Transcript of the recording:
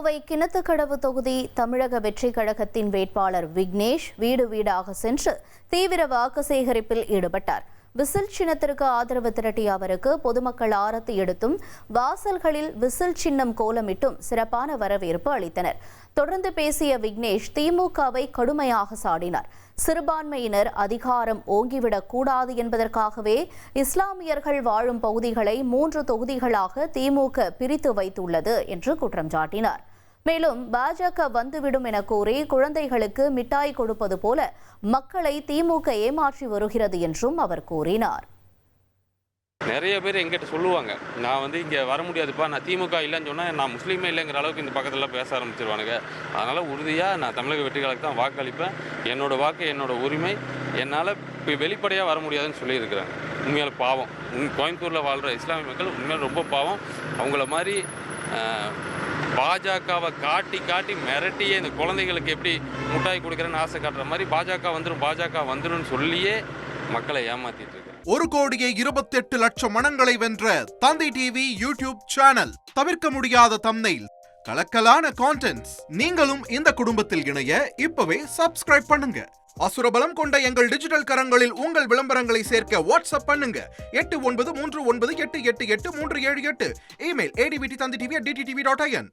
கோவை கிணத்துக்கடவு தொகுதி தமிழக வெற்றி கழகத்தின் வேட்பாளர் விக்னேஷ் வீடு வீடாக சென்று தீவிர வாக்கு சேகரிப்பில் ஈடுபட்டார். விசில் சின்னத்திற்கு ஆதரவு திரட்டிய அவருக்கு பொதுமக்கள் ஆரத்தி எடுத்தும் வாசல்களில் விசில் சின்னம் கோலமிட்டும் சிறப்பான வரவேற்பு அளித்தனர். தொடர்ந்து பேசிய விக்னேஷ் திமுகவை கடுமையாக சாடினார். சிறுபான்மையினர் அதிகாரம் ஓங்கிவிடக் கூடாது என்பதற்காகவே இஸ்லாமியர்கள் வாழும் பகுதிகளை 3 தொகுதிகளாக திமுக பிரித்து வைத்துள்ளது என்று குற்றம் சாட்டினார். மேலும் பாஜக வந்துவிடும் என கூறி குழந்தைகளுக்கு மிட்டாய் கொடுப்பது போல மக்களை திமுக ஏமாற்றி வருகிறது என்றும் அவர் கூறினார். நிறைய பேர் எங்கிட்ட சொல்லுவாங்க, நான் இங்கே வர முடியாதுப்பா, நான் திமுக இல்லைன்னு சொன்னால் நான் முஸ்லீமே இல்லைங்கிற அளவுக்கு இந்த பக்கத்தில் பேச ஆரம்பிச்சிருவானுங்க. அதனால் உறுதியாக நான் தமிழக வெற்றிகளுக்கு தான் வாக்களிப்பேன். என்னோடய வாக்கு என்னோடய உரிமை, என்னால் இப்போ வெளிப்படையாக வர முடியாதுன்னு சொல்லியிருக்கிறாங்க. உண்மையால் பாவம், கோயம்புத்தூரில் வாழ்கிற இஸ்லாமிய மக்கள் உண்மையாக ரொம்ப பாவம். அவங்கள மாதிரி பாஜகவை காட்டி மிரட்டியே இந்த குழந்தைகளுக்கு எப்படி முட்டாய் கொடுக்குறேன்னு ஆசை காட்டுற மாதிரி பாஜக வந்துடும் சொல்லியே மக்களை ஏமாத்திட்டு இருக்கு. 1,28,00,000 மனங்களை வென்ற தந்தி டிவி யூடியூப் சேனல். தவிர்க்க முடியாத தம்ப்நெயில், கலக்கலான கான்டென்ட்ஸ். நீங்களும் இந்த குடும்பத்தில் இணைய இப்பவே சப்ஸ்கிரைப் பண்ணுங்க. அசுரபலம் கொண்ட எங்கள் டிஜிட்டல் கரங்களில் உங்கள் விளம்பரங்களை சேர்க்க வாட்ஸ்அப் பண்ணுங்க. 8939888838. Email advttv@dttv.in.